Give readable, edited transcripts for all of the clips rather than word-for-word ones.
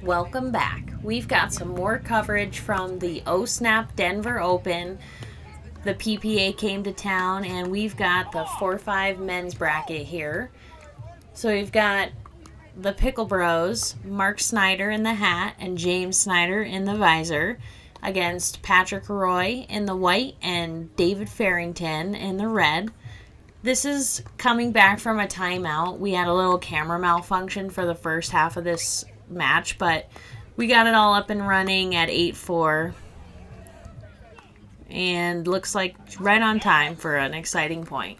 Welcome back. We've got some more coverage from the O SNAP Denver Open. The PPA came to town, and we've got the 4-5 men's bracket here. So we've got the Pickle Bros, Mark Snyder in the hat and James Snyder in the visor, against Patrick Roy in the white and David Farrington in the red. This is coming back from a timeout. We had a little camera malfunction for the first half of this match, but we got it all up and running at 8-4. And looks like right on time for an exciting point.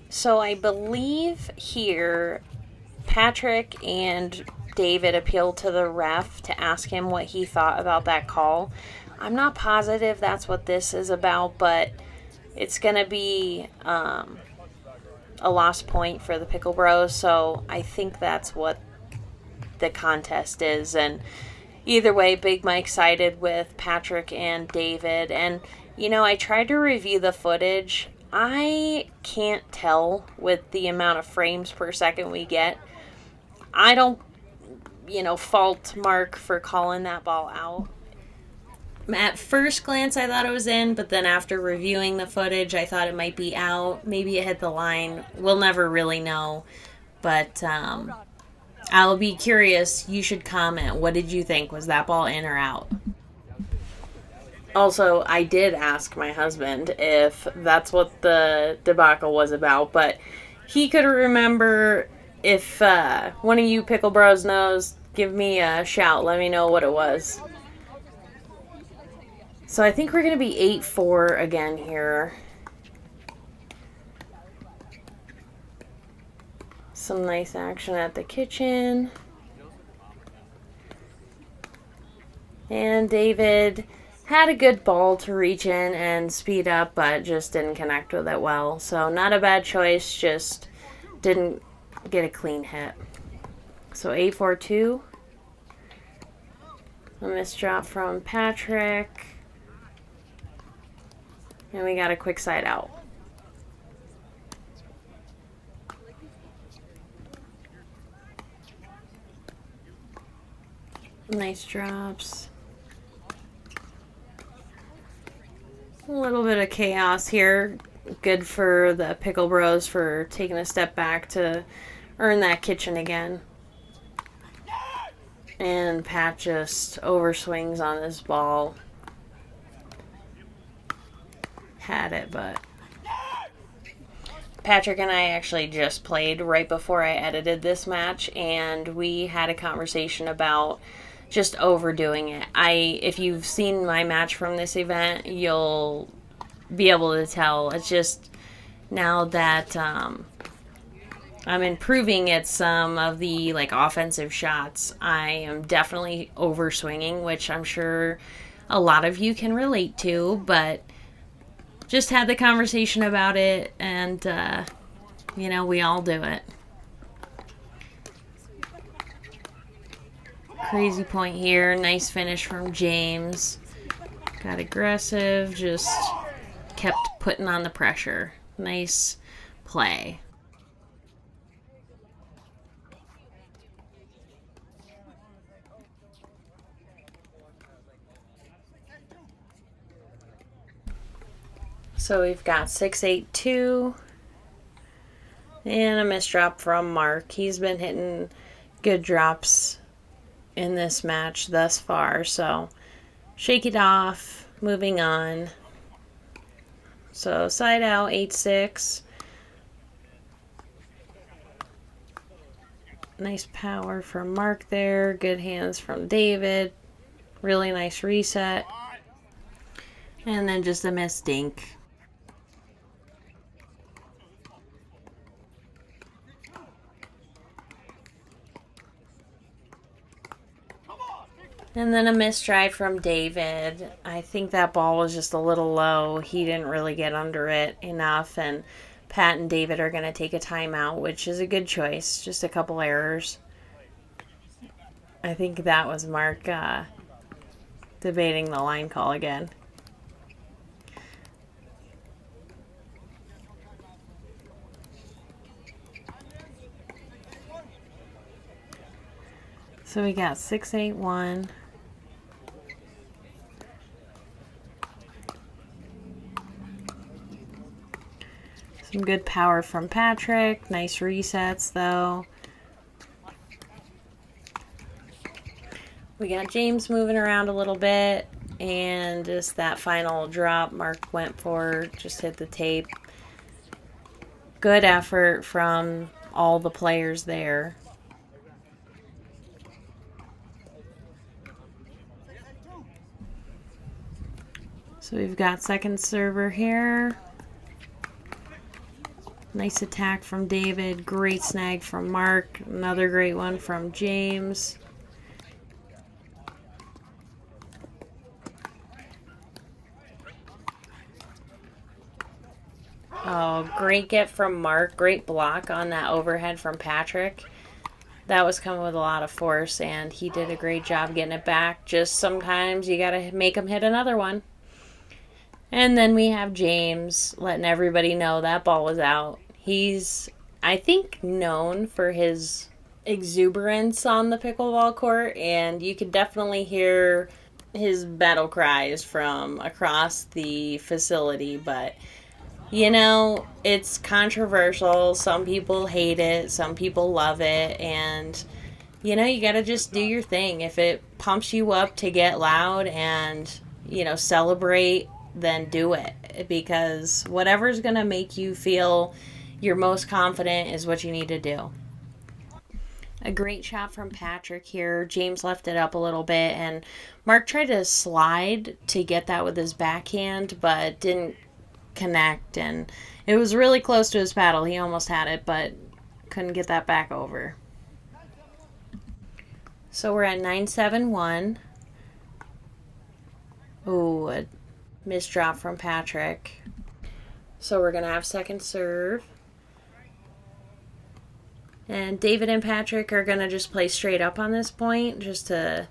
So I believe here Patrick and David appealed to the ref to ask him what he thought about that call. I'm not positive that's what this is about, but it's going to be a lost point for the Pickle Bros, so I think that's what the contest is. And either way, Big Mike sided with Patrick and David. And, you know, I tried to review the footage. I can't tell with the amount of frames per second we get. I don't, fault Mark for calling that ball out. At first glance, I thought it was in, but then after reviewing the footage, I thought it might be out. Maybe it hit the line. We'll never really know. But I'll be curious. You should comment. What did you think? Was that ball in or out? Also, I did ask my husband if that's what the debacle was about, but he could remember. If one of you Pickle Bros knows, give me a shout. Let me know what it was. So I think we're going to be 8-4 again here. Some nice action at the kitchen. And David had a good ball to reach in and speed up, but just didn't connect with it well. So not a bad choice, just didn't get a clean hit. So 8-4-2. A missed drop from Patrick. And we got a quick side out. Nice drops. A little bit of chaos here. Good for the Pickle Bros for taking a step back to earn that kitchen again. And Pat just overswings on this ball. Had it, but Patrick and I actually just played right before I edited this match, and we had a conversation about just overdoing it. If you've seen my match from this event, you'll be able to tell. It's just now that I'm improving at some of the offensive shots, I am definitely overswinging, which I'm sure a lot of you can relate to, but just had the conversation about it, and we all do it. Crazy point here. Nice finish from James. Got aggressive, just kept putting on the pressure. Nice play. So we've got 6-8-2. And a missed drop from Mark. He's been hitting good drops in this match thus far. So shake it off. Moving on. So side out, 8-6. Nice power from Mark there. Good hands from David. Really nice reset. And then just a missed dink. And then a missed drive from David. I think that ball was just a little low. He didn't really get under it enough. And Pat and David are going to take a timeout, which is a good choice. Just a couple errors. I think that was Mark debating the line call again. So we got 6-8-1. Some good power from Patrick. Nice resets though. We got James moving around a little bit, and just that final drop Mark went for just hit the tape. Good effort from all the players there. So we've got second server here. Nice attack from David. Great snag from Mark. Another great one from James. Oh, great get from Mark. Great block on that overhead from Patrick. That was coming with a lot of force, and he did a great job getting it back. Just sometimes you got to make him hit another one. And then we have James letting everybody know that ball was out. He's, I think, known for his exuberance on the pickleball court, and you could definitely hear his battle cries from across the facility, but you know, it's controversial. Some people hate it, some people love it, and you know, you got to just do your thing. If it pumps you up to get loud and, you know, celebrate, then do it, because whatever's going to make you feel your most confident is what you need to do. A great shot from Patrick here. James left it up a little bit, and Mark tried to slide to get that with his backhand, but didn't connect, and it was really close to his paddle. He almost had it, but couldn't get that back over. So we're at 9-7-1. Ooh, a missed drop from Patrick. So we're going to have second serve. And David and Patrick are going to just play straight up on this point, just to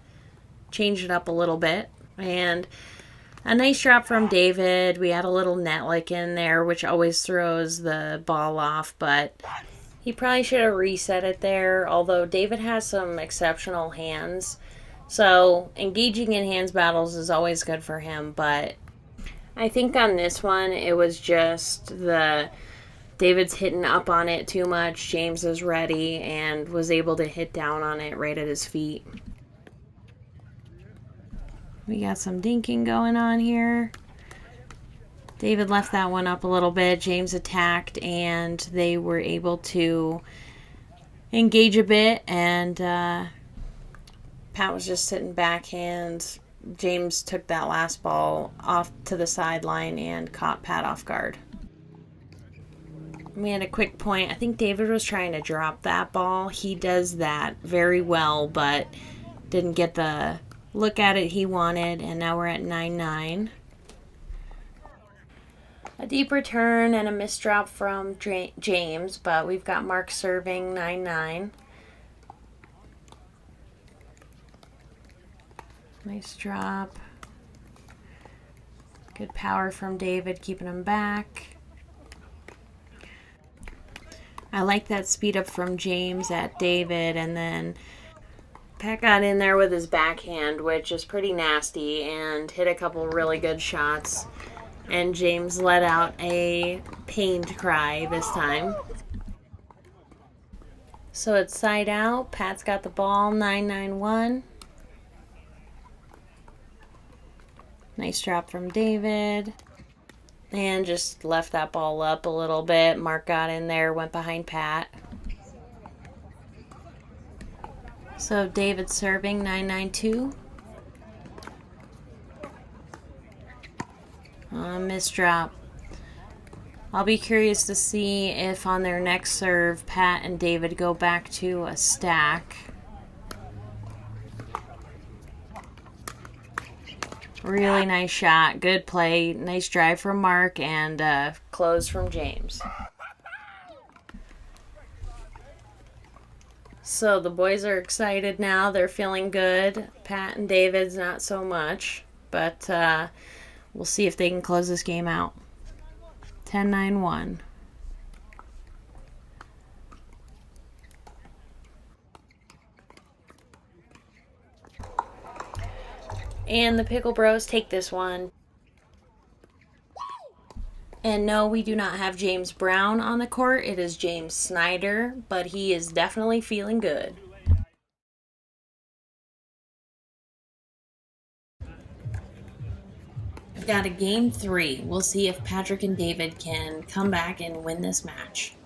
change it up a little bit. And a nice drop from David. We had a little net like in there, which always throws the ball off, but he probably should have reset it there, although David has some exceptional hands. So engaging in hands battles is always good for him, but I think on this one it was just David's hitting up on it too much. James is ready and was able to hit down on it right at his feet. We got some dinking going on here. David left that one up a little bit. James attacked, and they were able to engage a bit, and Pat was just sitting backhand. James took that last ball off to the sideline and caught Pat off guard. We had a quick point. I think David was trying to drop that ball. He does that very well, but didn't get the look at it he wanted, and now we're at 9-9. A deep return and a missed drop from James, but we've got Mark serving 9-9. Nice drop. Good power from David, keeping him back. I like that speed up from James at David, and then Pat got in there with his backhand, which is pretty nasty, and hit a couple really good shots. And James let out a pained cry this time. So it's side out. Pat's got the ball, 9-9-1. Nice drop from David. And just left that ball up a little bit. Mark got in there, went behind Pat. So David serving 9-9-2. Missed drop. I'll be curious to see if on their next serve, Pat and David go back to a stack. Really nice shot. Good play. Nice drive from Mark, and close from James. So the boys are excited now. They're feeling good. Pat and David's not so much, but we'll see if they can close this game out. 10-9-1. And the Pickle Bros take this one. And no, we do not have James Brown on the court. It is James Snyder, but he is definitely feeling good. We've got a game 3. We'll see if Patrick and David can come back and win this match.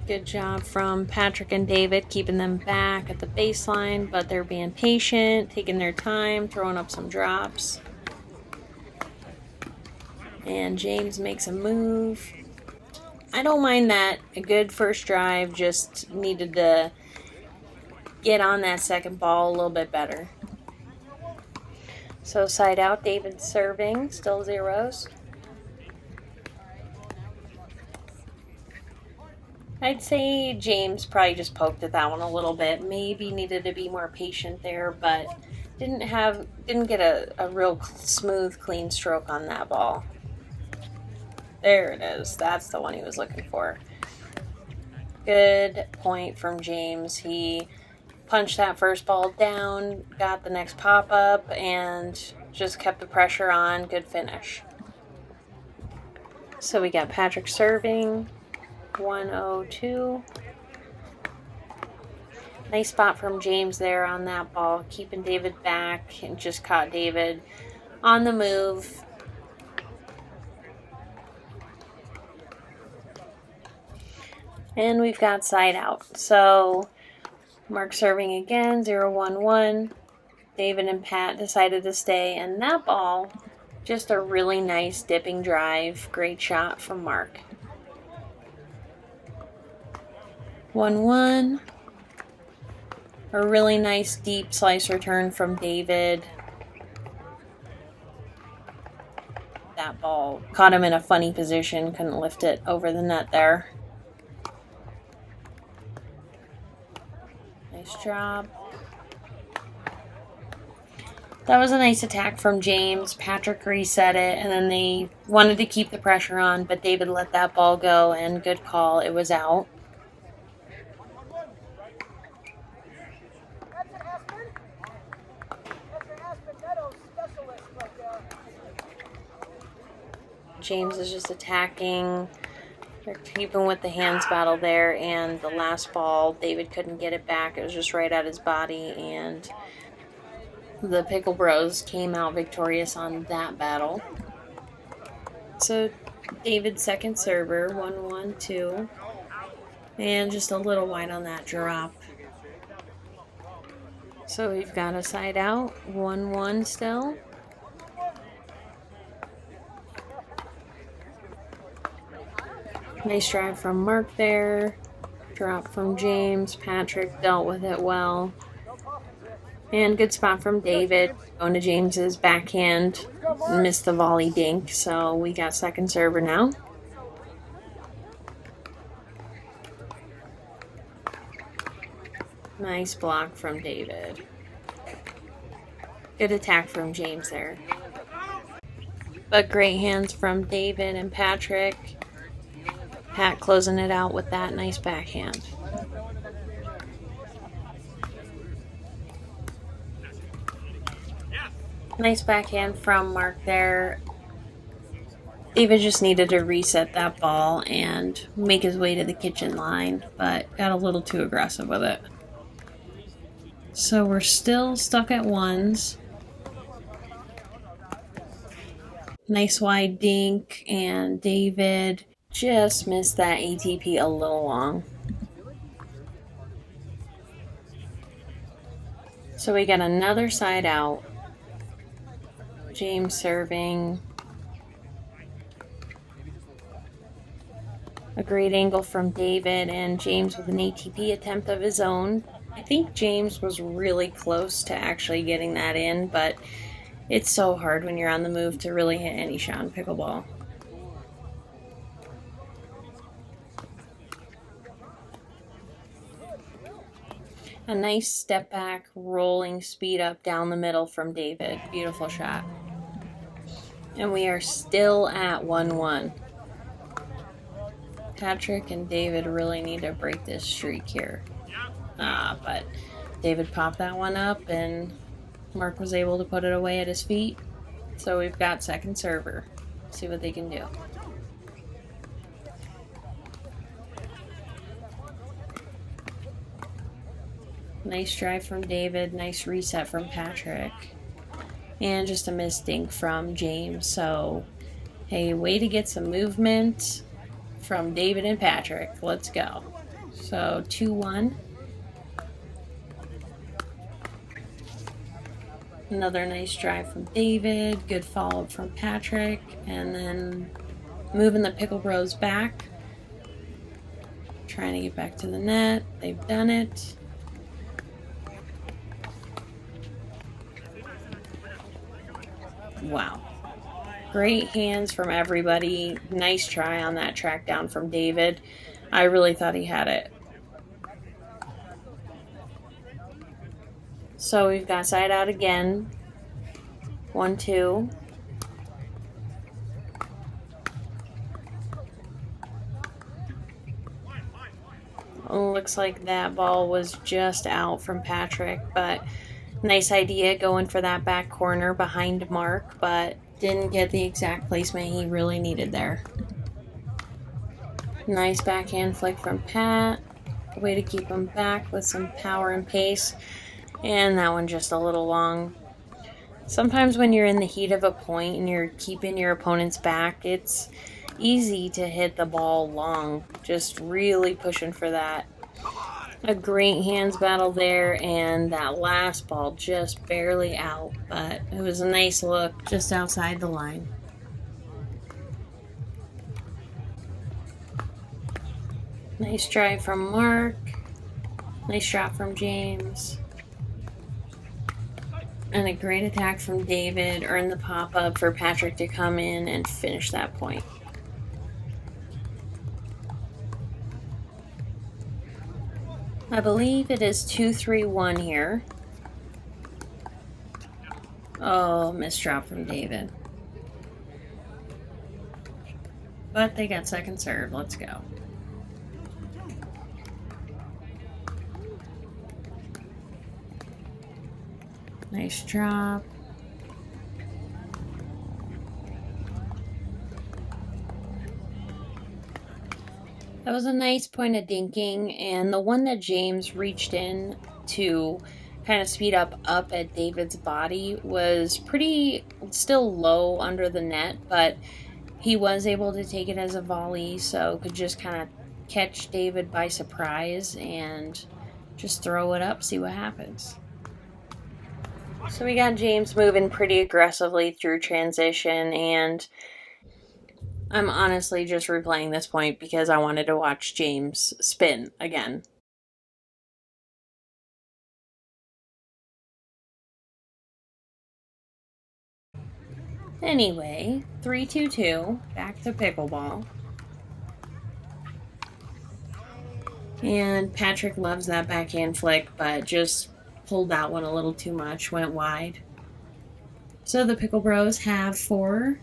Good job from Patrick and David keeping them back at the baseline, but they're being patient, taking their time, throwing up some drops. And James makes a move. I don't mind that. A good first drive, just needed to get on that second ball a little bit better. So side out, David serving, still zeros. I'd say James probably just poked at that one a little bit. Maybe needed to be more patient there, but didn't get a real smooth, clean stroke on that ball. There it is. That's the one he was looking for. Good point from James. He punched that first ball down, got the next pop-up, and just kept the pressure on. Good finish. So we got Patrick serving. 102. Nice spot from James there on that ball, keeping David back, and just caught David on the move. And we've got side out. So Mark serving again, 0-1-1. David and Pat decided to stay, and that ball, just a really nice dipping drive. Great shot from Mark. 1-1. A really nice deep slice return from David. That ball caught him in a funny position, couldn't lift it over the net there. Nice job. That was a nice attack from James. Patrick reset it, and then they wanted to keep the pressure on, but David let that ball go, and good call. It was out. James is just attacking. They're keeping with the hands battle there, and the last ball, David couldn't get it back. It was just right at his body, and the Pickle Bros came out victorious on that battle. So David's second server, 1-1-2, and just a little wide on that drop. So we've got a side out, 1-1 still. Nice drive from Mark there. Drop from James. Patrick dealt with it well. And good spot from David. Going to James's backhand. Missed the volley dink. So we got second server now. Nice block from David. Good attack from James there. But great hands from David and Patrick. Pat closing it out with that nice backhand. Nice backhand from Mark there. David just needed to reset that ball and make his way to the kitchen line, but got a little too aggressive with it. So we're still stuck at ones. Nice wide dink, and David just missed that ATP a little long. So we got another side out. James serving. A great angle from David, and James with an ATP attempt of his own. I think James was really close to actually getting that in, but it's so hard when you're on the move to really hit any shot in pickleball. A nice step back, rolling speed up down the middle from David. Beautiful shot. And we are still at 1-1. Patrick and David really need to break this streak here. But David popped that one up and Mark was able to put it away at his feet. So we've got second server. See what they can do. Nice drive from David. Nice reset from Patrick. And just a missed dink from James. So, hey, way to get some movement from David and Patrick. Let's go. So, 2-1. Another nice drive from David. Good follow-up from Patrick. And then moving the Pickle Bros back. Trying to get back to the net. They've done it. Wow. Great hands from everybody. Nice try on that track down from David. I really thought he had it. So we've got side out again. 1-2. Looks like that ball was just out from Patrick, but nice idea going for that back corner behind Mark, but didn't get the exact placement he really needed there. Nice backhand flick from Pat. Way to keep him back with some power and pace. And that one just a little long. Sometimes when you're in the heat of a point and you're keeping your opponent's back, it's easy to hit the ball long. Just really pushing for that. A great hands battle there, and that last ball just barely out, but it was a nice look just outside the line. Nice drive from Mark. Nice shot from James. And a great attack from David. Earned the pop-up for Patrick to come in and finish that point. I believe it is 2-3-1 here. Oh, missed drop from David. But they got second serve. Let's go. Nice drop. That was a nice point of dinking, and the one that James reached in to kind of speed up at David's body was pretty still low under the net, but he was able to take it as a volley, so could just kind of catch David by surprise and just throw it up, see what happens. So we got James moving pretty aggressively through transition, and I'm honestly just replaying this point because I wanted to watch James spin again. Anyway, 3-2-2, back to pickleball. And Patrick loves that backhand flick, but just pulled that one a little too much, went wide. So the Pickle Bros have 4.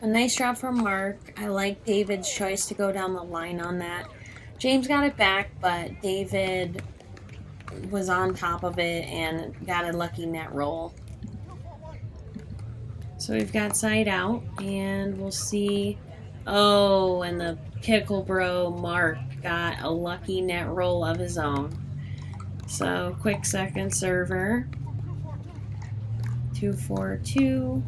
A nice drop from Mark. I like David's choice to go down the line on that. James got it back, but David was on top of it and got a lucky net roll. So we've got side out, and we'll see. Oh, and the Pickle Bro Mark got a lucky net roll of his own. So quick second server. 2-4-2.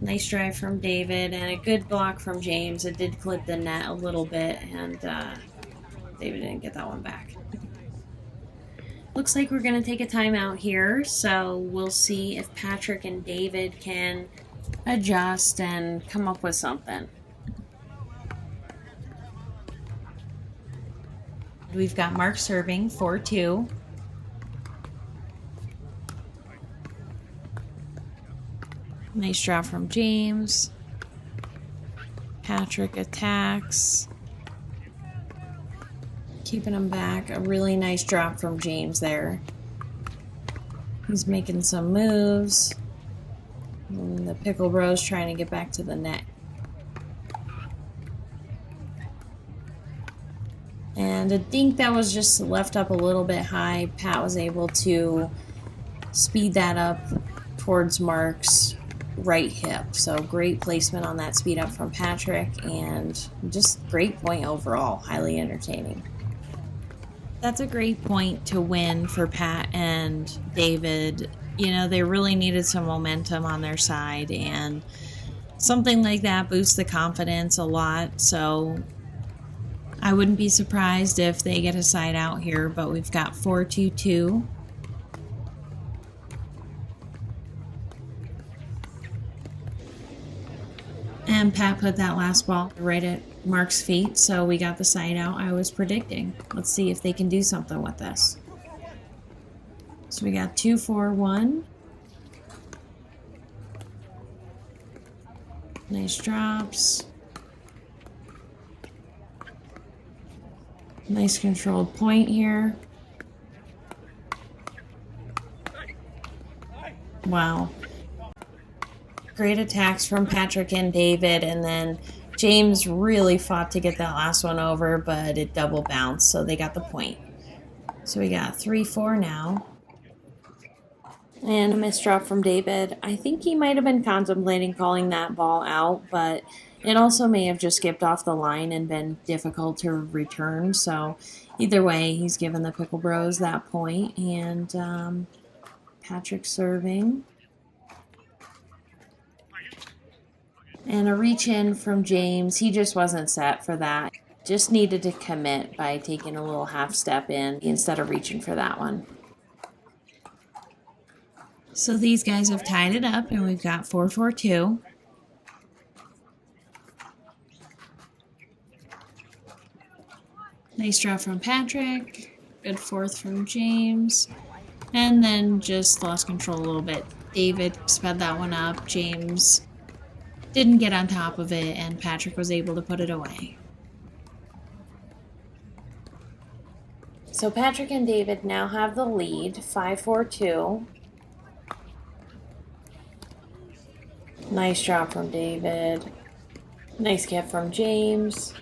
Nice drive from David and a good block from James. It did clip the net a little bit, and David didn't get that one back. Looks like we're going to take a timeout here, so we'll see if Patrick and David can adjust and come up with something. We've got Mark serving 4-2. Nice drop from James. Patrick attacks. Keeping him back. A really nice drop from James there. He's making some moves. And the Pickle Bros trying to get back to the net. And I think that was just left up a little bit high. Pat was able to speed that up towards Mark's right hip. So great placement on that speed up from Patrick, and just great point overall. Highly entertaining. That's a great point to win for Pat and David. You know, they really needed some momentum on their side, and something like that boosts the confidence a lot. So I wouldn't be surprised if they get a side out here, but we've got 4-2-2. And Pat put that last ball right at Mark's feet, so we got the side out I was predicting. Let's see if they can do something with this. So we got 2-4-1. Nice drops. Nice controlled point here. Wow. Great attacks from Patrick and David, and then James really fought to get that last one over, but it double bounced, so they got the point. So we got 3-4 now. And a missed drop from David. I think he might have been contemplating calling that ball out, but it also may have just skipped off the line and been difficult to return. So either way, he's given the Pickle Bros that point. And Patrick serving. And a reach in from James. He just wasn't set for that. Just needed to commit by taking a little half step in instead of reaching for that one. So these guys have tied it up, and we've got 4-4-2. Nice draw from Patrick. Good fourth from James. And then just lost control a little bit. David sped that one up. James didn't get on top of it, and Patrick was able to put it away. So Patrick and David now have the lead, 5-4-2. Nice drop from David. Nice get from James.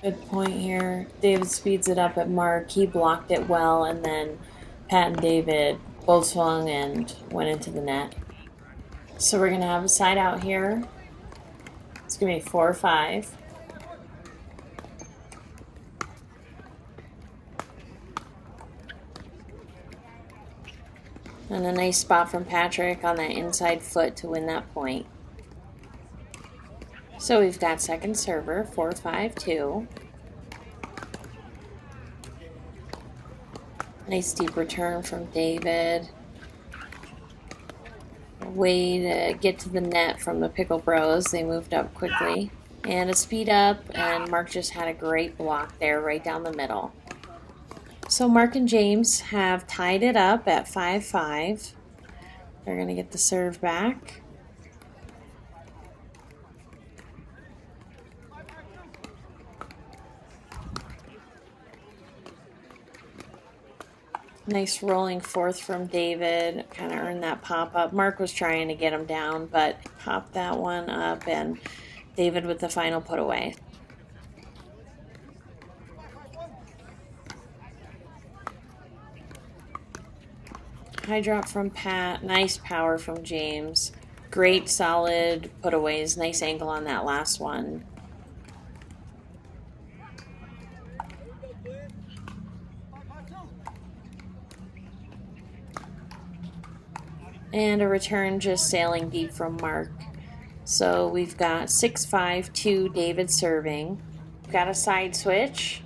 Good point here. David speeds it up at Mark. He blocked it well, and then Pat and David both swung and went into the net. So we're going to have a side out here. It's going to be 4-5. And a nice spot from Patrick on that inside foot to win that point. So we've got second server, 4-5-2. Nice deep return from David. Way to get to the net from the Pickle Bros. They moved up quickly. And a speed up, and Mark just had a great block there right down the middle. So Mark and James have tied it up at 5-5. They're going to get the serve back. Nice rolling fourth from David. Kind of earned that pop-up. Mark was trying to get him down, but popped that one up, and David with the final put away. High drop from Pat. Nice power from James. Great solid putaways. Nice angle on that last one. And a return just sailing deep from Mark. So we've got 6-5-2 David serving. We've got a side switch.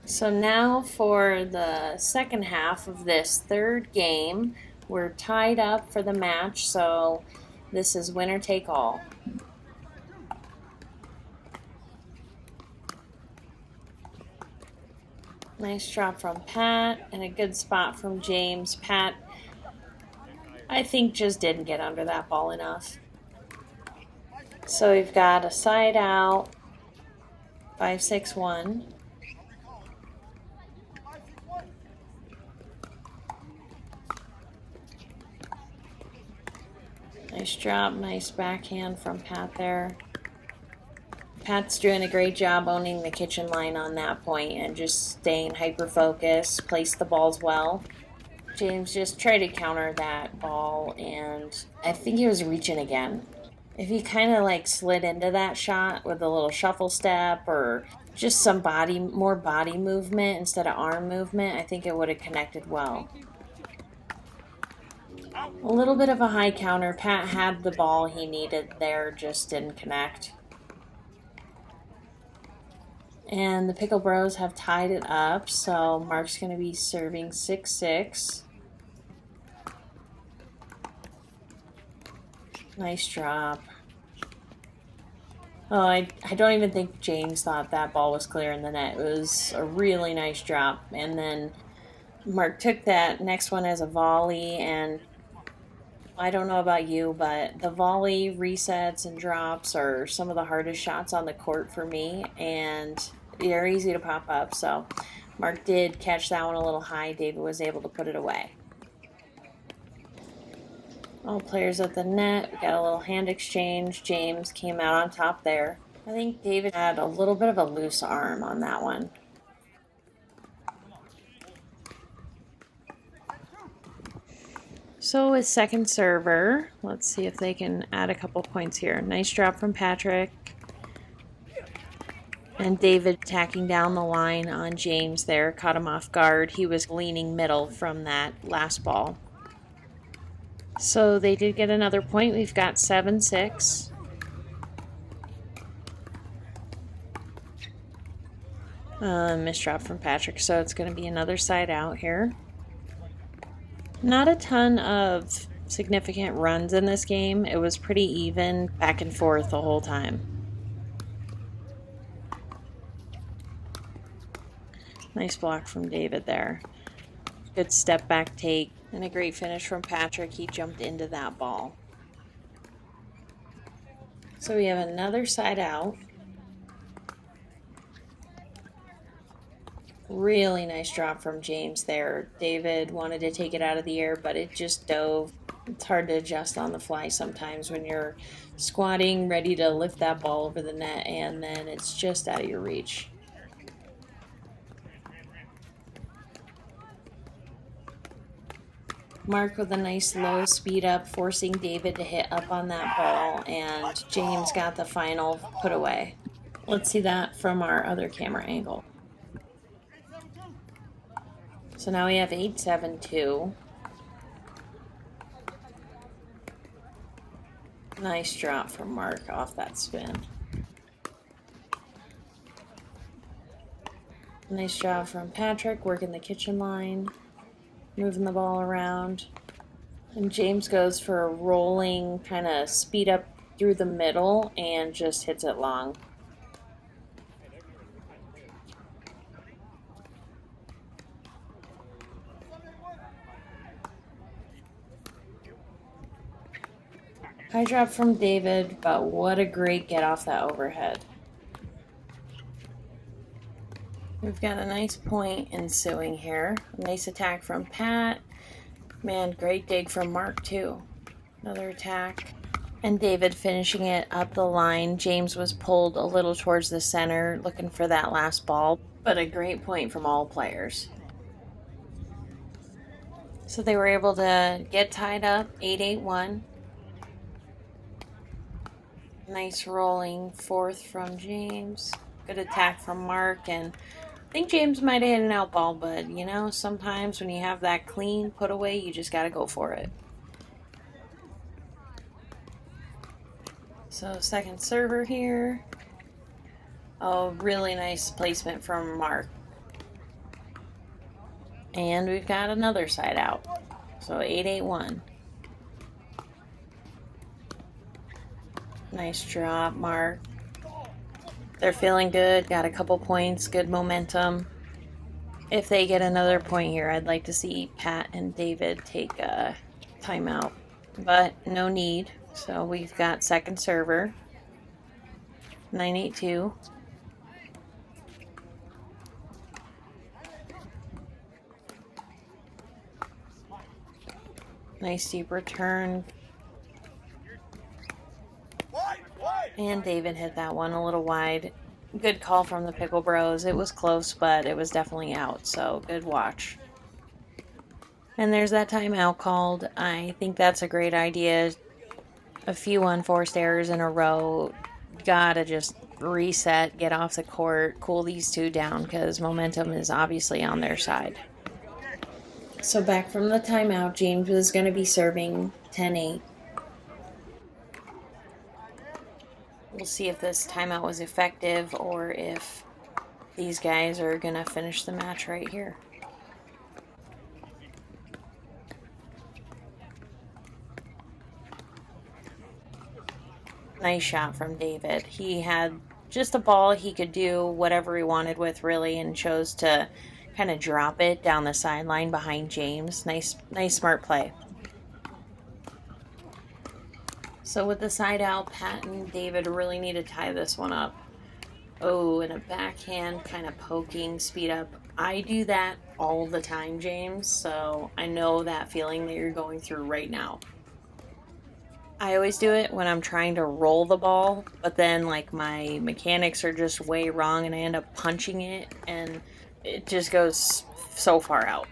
So now for the second half of this third game, we're tied up for the match, so this is winner take all. Nice drop from Pat and a good spot from James. Pat, I think, just didn't get under that ball enough. So we've got a side out, 5-6-1. Nice drop, nice backhand from Pat there. Pat's doing a great job owning the kitchen line on that point and just staying hyper-focused, place the balls well. James just tried to counter that ball, and I think he was reaching again. If he kind of like slid into that shot with a little shuffle step or just some more body movement instead of arm movement, I think it would have connected well. A little bit of a high counter. Pat had the ball he needed there, just didn't connect. And the Pickle Bros have tied it up, so Mark's going to be serving 6-6. Nice drop. Oh, I don't even think James thought that ball was clear in the net. It was a really nice drop. And then Mark took that next one as a volley, and I don't know about you, but the volley resets and drops are some of the hardest shots on the court for me, and they're easy to pop up. So Mark did catch that one a little high. David was able to put it away. All players at the net. We got a little hand exchange. James came out on top there. I think David had a little bit of a loose arm on that one. So with second server, let's see if they can add a couple points here. Nice drop from Patrick. And David attacking down the line on James there. Caught him off guard. He was leaning middle from that last ball. So they did get another point. We've got 7-6. Missed drop from Patrick, so it's going to be another side out here. Not a ton of significant runs in this game. It was pretty even, back and forth the whole time. Nice block from David there. Good step back take. And a great finish from Patrick. He jumped into that ball. So we have another side out. Really nice drop from James there. David wanted to take it out of the air, but it just dove. It's hard to adjust on the fly sometimes when you're squatting, ready to lift that ball over the net, and then it's just out of your reach. Mark with a nice low speed up, forcing David to hit up on that ball, and James got the final put away. Let's see that from our other camera angle. So now we have 8-7-2. Nice drop from Mark off that spin. Nice job from Patrick working the kitchen line, moving the ball around. And James goes for a rolling kind of speed up through the middle and just hits it long. High drop from David, but what a great get off that overhead. We've got a nice point ensuing here. Nice attack from Pat. Man, great dig from Mark too. Another attack. And David finishing it up the line. James was pulled a little towards the center, looking for that last ball, but a great point from all players. So they were able to get tied up, 8-8-1. Nice rolling fourth from James. Good attack from Mark, and I think James might have hit an out ball, but you know, sometimes when you have that clean put away, you just got to go for it. So second server here. Oh, really nice placement from Mark. And we've got another side out. So 8-8-1. Nice drop, Mark. They're feeling good. Got a couple points. Good momentum. If they get another point here, I'd like to see Pat and David take a timeout. But no need. So we've got second server. 9-8-2. Nice deep return. And David hit that one a little wide. Good call from the Pickle Bros. It was close, but it was definitely out, so good watch. And there's that timeout called. I think that's a great idea. A few unforced errors in a row. Gotta just reset, get off the court, cool these two down because momentum is obviously on their side. So back from the timeout, James is going to be serving 10-8. We'll see if this timeout was effective or if these guys are going to finish the match right here. Nice shot from David. He had just a ball he could do whatever he wanted with, really, and chose to kind of drop it down the sideline behind James. Nice smart play. So with the side out, Pat and David really need to tie this one up. Oh, and a backhand kind of poking, speed up. I do that all the time, James, so I know that feeling that you're going through right now. I always do it when I'm trying to roll the ball, but then like my mechanics are just way wrong and I end up punching it and it just goes so far out.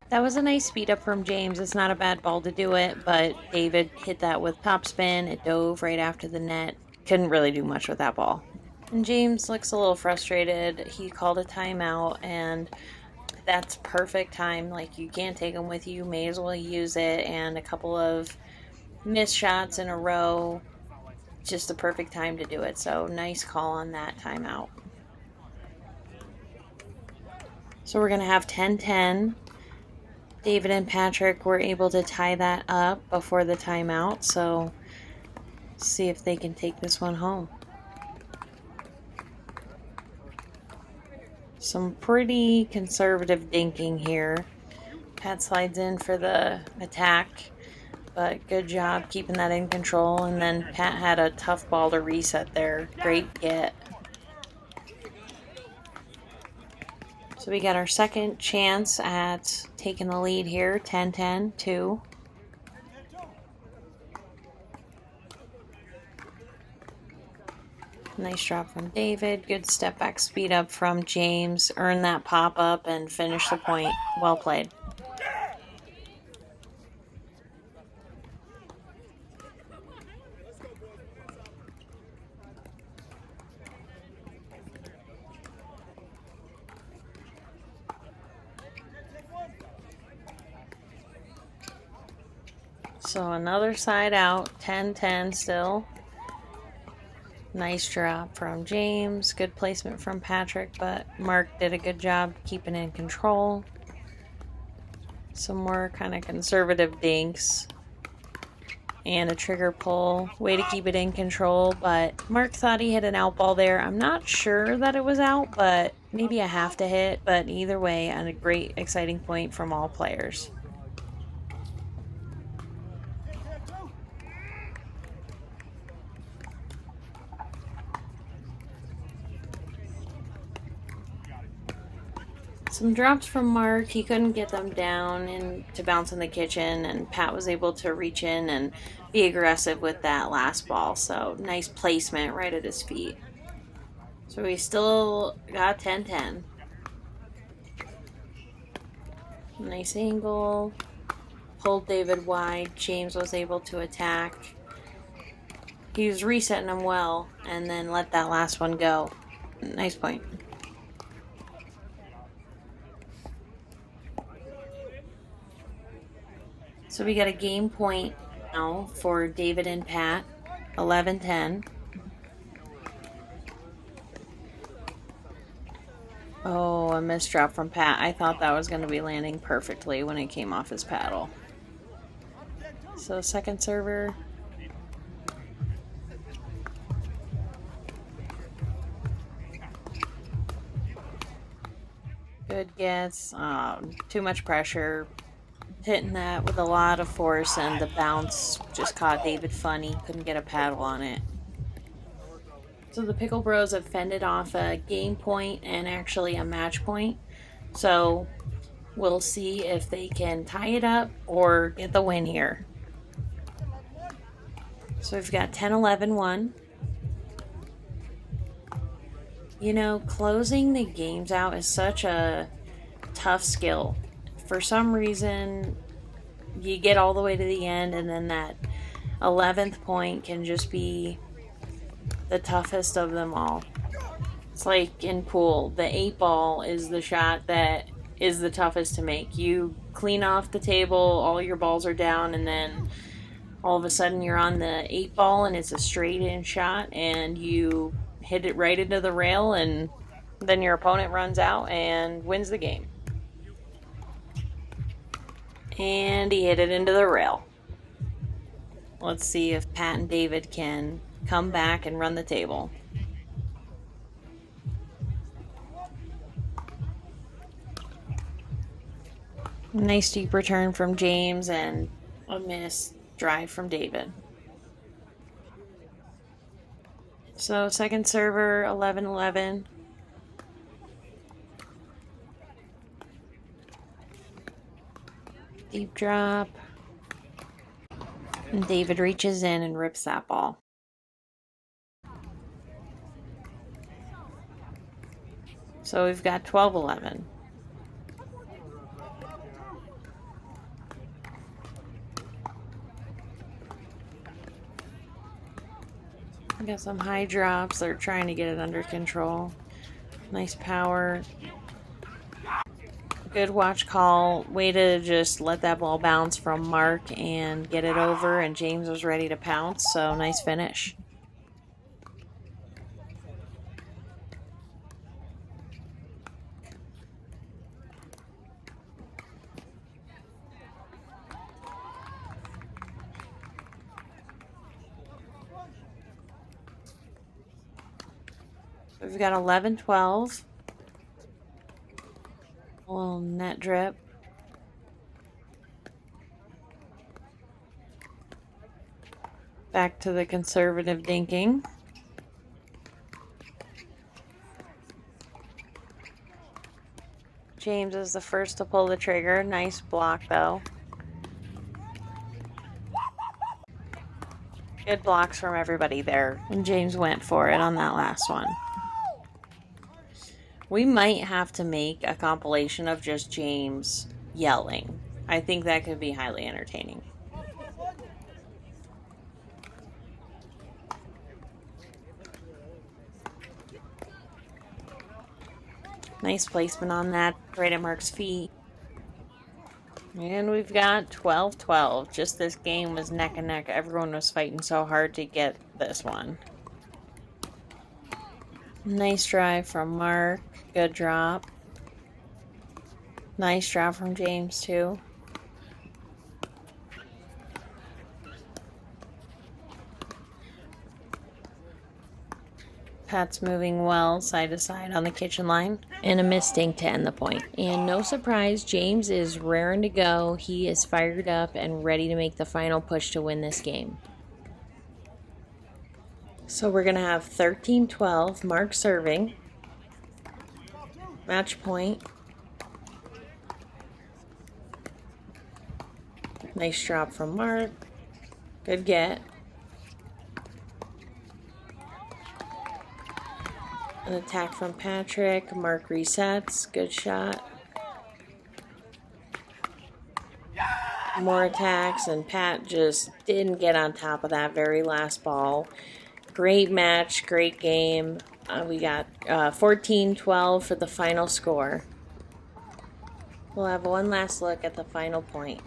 That was a nice speed up from James. It's not a bad ball to do it, but David hit that with topspin. It dove right after the net. Couldn't really do much with that ball. And James looks a little frustrated. He called a timeout, and that's perfect time. Like, you can't take them with you. May as well use it. And a couple of missed shots in a row. Just the perfect time to do it. So, nice call on that timeout. So, we're going to have 10-10. David and Patrick were able to tie that up before the timeout, so see if they can take this one home. Some pretty conservative dinking here. Pat slides in for the attack, but good job keeping that in control, and then Pat had a tough ball to reset there. Great get. So we got our second chance at taking the lead here, 10-10, 2. Nice drop from David. Good step back speed up from James. Earn that pop up and finish the point. Well played. So another side out, 10-10 still. Nice drop from James. Good placement from Patrick, but Mark did a good job keeping in control. Some more kind of conservative dinks. And a trigger pull. Way to keep it in control, but Mark thought he hit an out ball there. I'm not sure that it was out, but maybe a half to hit. But either way, and a great exciting point from all players. Some drops from Mark. He couldn't get them down and to bounce in the kitchen, and Pat was able to reach in and be aggressive with that last ball. So nice placement right at his feet. So we still got 10-10. Nice angle. Pulled David wide. James was able to attack. He was resetting him well and then let that last one go. Nice point. So we got a game point now for David and Pat, 11-10. Oh, a missed drop from Pat. I thought that was going to be landing perfectly when it came off his paddle. So second server. Good gets. Too much pressure. Hitting that with a lot of force, and the bounce just caught David funny. Couldn't get a paddle on it. So the Pickle Bros have fended off a game point and actually a match point. So we'll see if they can tie it up or get the win here. So we've got 10-11-1. You know, closing the games out is such a tough skill. For some reason, you get all the way to the end, and then that 11th point can just be the toughest of them all. It's like in pool, the 8-ball is the shot that is the toughest to make. You clean off the table, all your balls are down, and then all of a sudden you're on the 8-ball and it's a straight in shot, and you hit it right into the rail, and then your opponent runs out and wins the game. And he hit it into the rail. Let's see if Pat and David can come back and run the table. Nice deep return from James and a missed drive from David. So second server, 11-11. Deep drop. And David reaches in and rips that ball. So we've got 12-11. We got some high drops. They're trying to get it under control. Nice power. Good watch call. Way to just let that ball bounce from Mark and get it over, and James was ready to pounce, so nice finish. We've got 11-12. A little net drip. Back to the conservative dinking. James is the first to pull the trigger. Nice block though. Good blocks from everybody there. And James went for it on that last one. We might have to make a compilation of just James yelling. I think that could be highly entertaining. Nice placement on that, right at Mark's feet. And we've got 12-12. Just this game was neck and neck. Everyone was fighting so hard to get this one. Nice drive from Mark. Good drop. Nice drop from James too. Pat's moving well side to side on the kitchen line. And a missed dink to end the point. And no surprise, James is raring to go. He is fired up and ready to make the final push to win this game. So we're going to have 13-12, Mark serving. Match point. Nice drop from Mark. Good get. An attack from Patrick. Mark resets. Good shot. More attacks, and Pat just didn't get on top of that very last ball. Great match, great game. We got 14-12 for the final score. We'll have one last look at the final point.